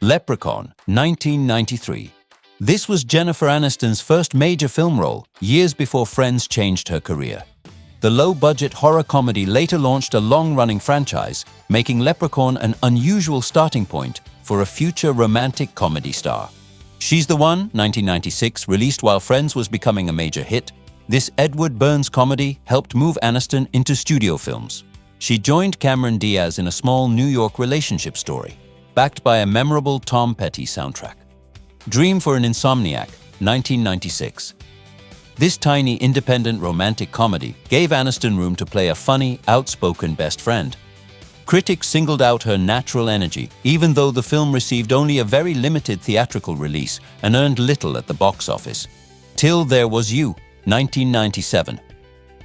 Leprechaun, 1993. This was Jennifer Aniston's first major film role, years before Friends changed her career. The low-budget horror comedy later launched a long-running franchise, making Leprechaun an unusual starting point for a future romantic comedy star. She's the One, 1996, released while Friends was becoming a major hit. This Edward Burns comedy helped move Aniston into studio films. She joined Cameron Diaz in a small New York relationship story, backed by a memorable Tom Petty soundtrack. Dream for an Insomniac, 1996. This tiny independent romantic comedy gave Aniston room to play a funny, outspoken best friend. Critics singled out her natural energy, even though the film received only a very limited theatrical release and earned little at the box office. Till There Was You, 1997.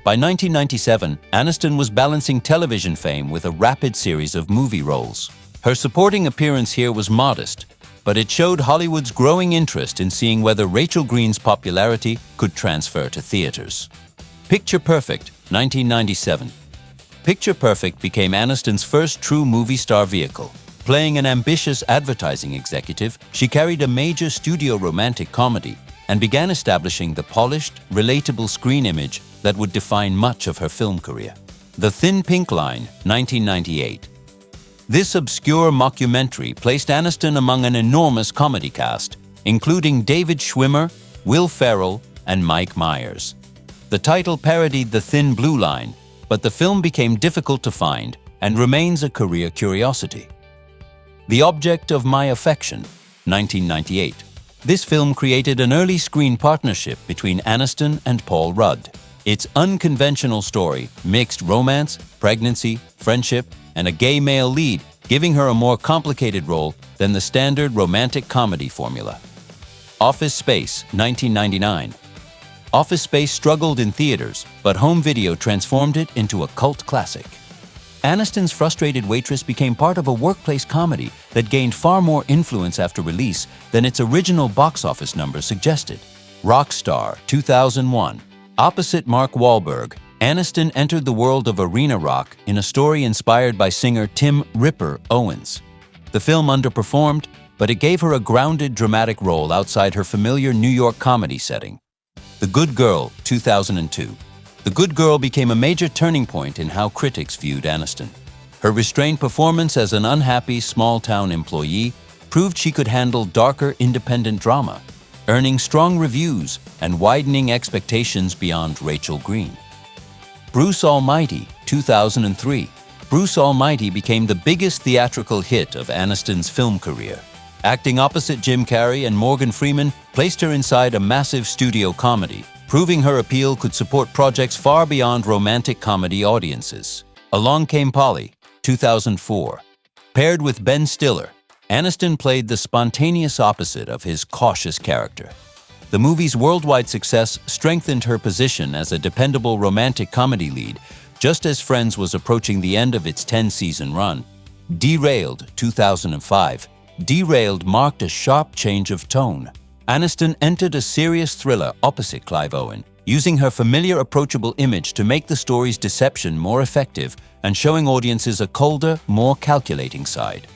By 1997, Aniston was balancing television fame with a rapid series of movie roles. Her supporting appearance here was modest, but it showed Hollywood's growing interest in seeing whether Rachel Green's popularity could transfer to theaters. Picture Perfect, 1997. Picture Perfect became Aniston's first true movie star vehicle. Playing an ambitious advertising executive, she carried a major studio romantic comedy and began establishing the polished, relatable screen image that would define much of her film career. The Thin Pink Line, 1998. This obscure mockumentary placed Aniston among an enormous comedy cast, including David Schwimmer, Will Ferrell, and Mike Myers. The title parodied The Thin Blue Line, but the film became difficult to find and remains a career curiosity. The Object of My Affection, 1998. This film created an early screen partnership between Aniston and Paul Rudd. Its unconventional story mixed romance, pregnancy, friendship, and a gay male lead, giving her a more complicated role than the standard romantic comedy formula. Office Space, 1999. Office Space struggled in theaters, but home video transformed it into a cult classic. Aniston's frustrated waitress became part of a workplace comedy that gained far more influence after release than its original box office numbers suggested. Rockstar, 2001. Opposite Mark Wahlberg, Aniston entered the world of arena rock in a story inspired by singer Tim "Ripper" Owens. The film underperformed, but it gave her a grounded, dramatic role outside her familiar New York comedy setting. The Good Girl, 2002. The Good Girl became a major turning point in how critics viewed Aniston. Her restrained performance as an unhappy, small-town employee proved she could handle darker, independent drama, earning strong reviews and widening expectations beyond Rachel Green. Bruce Almighty, 2003. Bruce Almighty became the biggest theatrical hit of Aniston's film career. Acting opposite Jim Carrey and Morgan Freeman placed her inside a massive studio comedy, proving her appeal could support projects far beyond romantic comedy audiences. Along Came Polly, 2004. Paired with Ben Stiller, Aniston played the spontaneous opposite of his cautious character. The movie's worldwide success strengthened her position as a dependable romantic comedy lead, just as Friends was approaching the end of its 10-season run. Derailed, 2005. Derailed marked a sharp change of tone. Aniston entered a serious thriller opposite Clive Owen, using her familiar, approachable image to make the story's deception more effective and showing audiences a colder, more calculating side.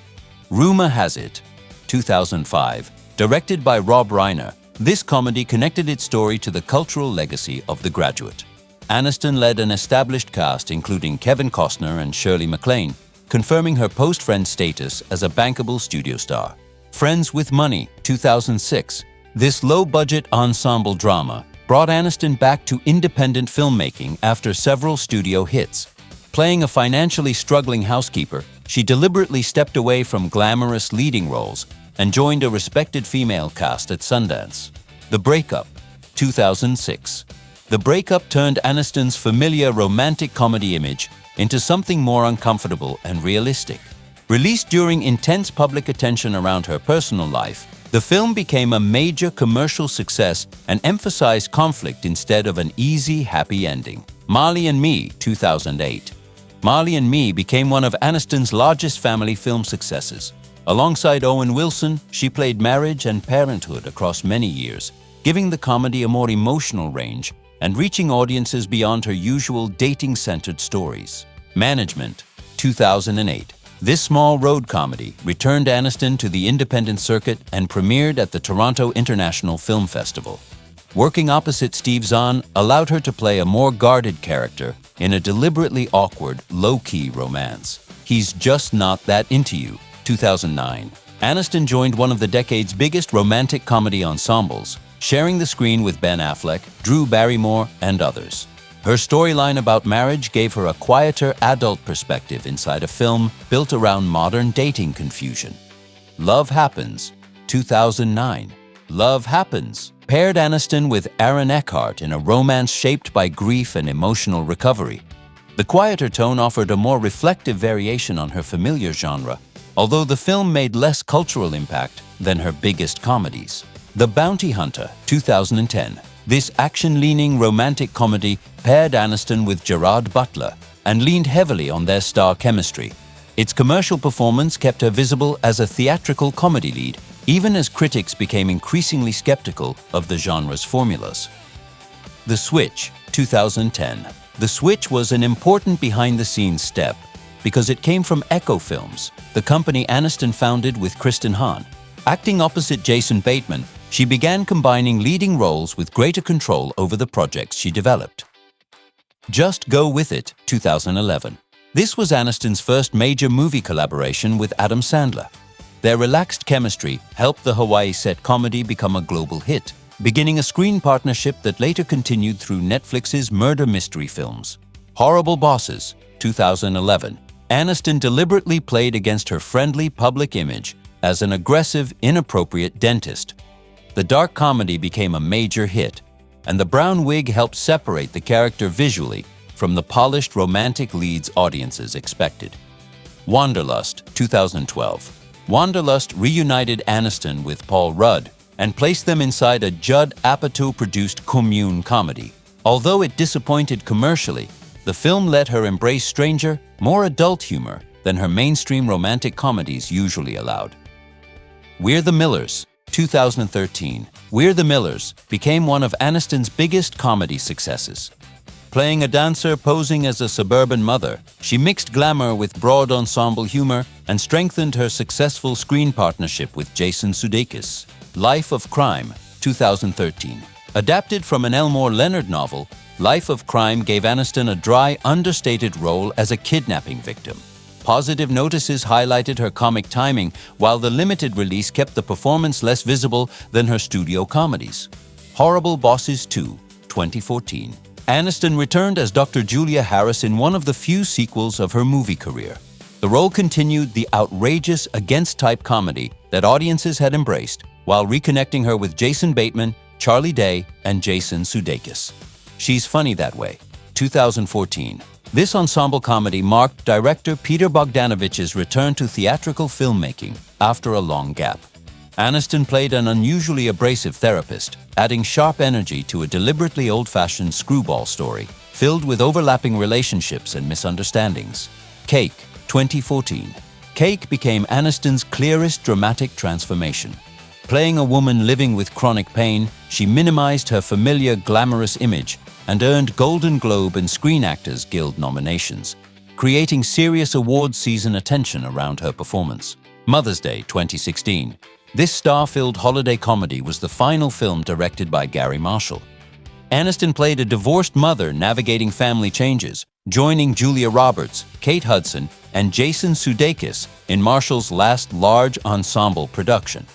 Rumor Has It, 2005. Directed by Rob Reiner, this comedy connected its story to the cultural legacy of The Graduate. Aniston led an established cast including Kevin Costner and Shirley MacLaine, confirming her post-Friends status as a bankable studio star. Friends with Money, 2006. This low-budget ensemble drama brought Aniston back to independent filmmaking after several studio hits. Playing a financially struggling housekeeper, she deliberately stepped away from glamorous leading roles and joined a respected female cast at Sundance. The Breakup, 2006. The Breakup turned Aniston's familiar romantic comedy image into something more uncomfortable and realistic. Released during intense public attention around her personal life, the film became a major commercial success and emphasized conflict instead of an easy, happy ending. Marley and Me, 2008. Marley and Me became one of Aniston's largest family film successes. Alongside Owen Wilson, she played marriage and parenthood across many years, giving the comedy a more emotional range and reaching audiences beyond her usual dating-centered stories. Management, 2008. This small road comedy returned Aniston to the independent circuit and premiered at the Toronto International Film Festival. Working opposite Steve Zahn allowed her to play a more guarded character in a deliberately awkward, low-key romance. He's Just Not That Into You, 2009. Aniston joined one of the decade's biggest romantic comedy ensembles, sharing the screen with Ben Affleck, Drew Barrymore, and others. Her storyline about marriage gave her a quieter, adult perspective inside a film built around modern dating confusion. Love Happens, 2009. Love Happens paired Aniston with Aaron Eckhart in a romance shaped by grief and emotional recovery. The quieter tone offered a more reflective variation on her familiar genre, although the film made less cultural impact than her biggest comedies. The Bounty Hunter, 2010. This action-leaning romantic comedy paired Aniston with Gerard Butler and leaned heavily on their star chemistry. Its commercial performance kept her visible as a theatrical comedy lead, even as critics became increasingly skeptical of the genre's formulas. The Switch, 2010. The Switch was an important behind-the-scenes step because it came from Echo Films, the company Aniston founded with Kristen Hahn. Acting opposite Jason Bateman, she began combining leading roles with greater control over the projects she developed. Just Go With It, 2011. This was Aniston's first major movie collaboration with Adam Sandler. Their relaxed chemistry helped the Hawaii-set comedy become a global hit, beginning a screen partnership that later continued through Netflix's murder mystery films. Horrible Bosses, 2011. Aniston deliberately played against her friendly public image as an aggressive, inappropriate dentist. The dark comedy became a major hit, and the brown wig helped separate the character visually from the polished romantic leads audiences expected. Wanderlust, 2012. Wanderlust reunited Aniston with Paul Rudd and placed them inside a Judd Apatow-produced commune comedy. Although it disappointed commercially, the film let her embrace stranger, more adult humor than her mainstream romantic comedies usually allowed. We're the Millers, 2013. We're the Millers became one of Aniston's biggest comedy successes. Playing a dancer posing as a suburban mother, she mixed glamour with broad ensemble humor and strengthened her successful screen partnership with Jason Sudeikis. Life of Crime, 2013. Adapted from an Elmore Leonard novel, Life of Crime gave Aniston a dry, understated role as a kidnapping victim. Positive notices highlighted her comic timing, while the limited release kept the performance less visible than her studio comedies. Horrible Bosses 2, 2014. Aniston returned as Dr. Julia Harris in one of the few sequels of her movie career. The role continued the outrageous, against-type comedy that audiences had embraced, while reconnecting her with Jason Bateman, Charlie Day, and Jason Sudeikis. She's Funny That Way, 2014. This ensemble comedy marked director Peter Bogdanovich's return to theatrical filmmaking after a long gap. Aniston played an unusually abrasive therapist, adding sharp energy to a deliberately old-fashioned screwball story, filled with overlapping relationships and misunderstandings. Cake, 2014. Cake became Aniston's clearest dramatic transformation. Playing a woman living with chronic pain, she minimized her familiar glamorous image and earned Golden Globe and Screen Actors Guild nominations, creating serious awards season attention around her performance. Mother's Day 2016. This star-filled holiday comedy was the final film directed by Gary Marshall. Aniston played a divorced mother navigating family changes, joining Julia Roberts, Kate Hudson, and Jason Sudeikis in Marshall's last large ensemble production.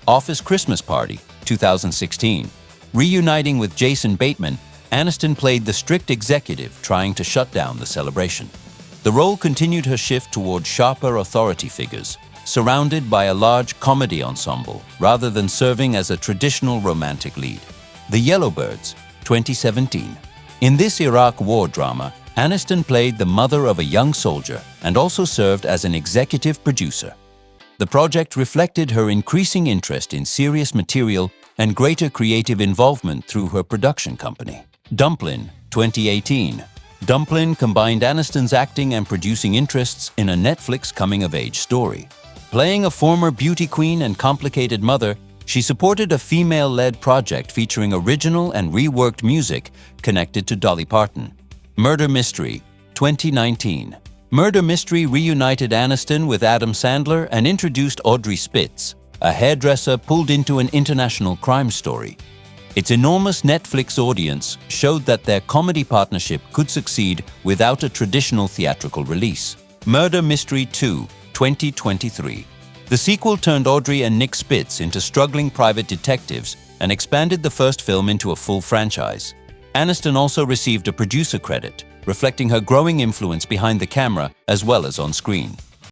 Office Christmas Party 2016. Reuniting with Jason Bateman, Aniston played the strict executive trying to shut down the celebration. The role continued her shift toward sharper authority figures, surrounded by a large comedy ensemble rather than serving as a traditional romantic lead. The Yellowbirds, 2017. In this Iraq war drama, Aniston played the mother of a young soldier and also served as an executive producer. The project reflected her increasing interest in serious material and greater creative involvement through her production company. Dumplin', 2018. Dumplin' combined Aniston's acting and producing interests in a Netflix coming-of-age story. Playing a former beauty queen and complicated mother, she supported a female-led project featuring original and reworked music connected to Dolly Parton. Murder Mystery, 2019. Murder Mystery reunited Aniston with Adam Sandler and introduced Audrey Spitz, a hairdresser pulled into an international crime story. Its enormous Netflix audience showed that their comedy partnership could succeed without a traditional theatrical release. Murder Mystery 2, 2023. The sequel turned Audrey and Nick Spitz into struggling private detectives and expanded the first film into a full franchise. Aniston also received a producer credit, reflecting her growing influence behind the camera as well as on screen.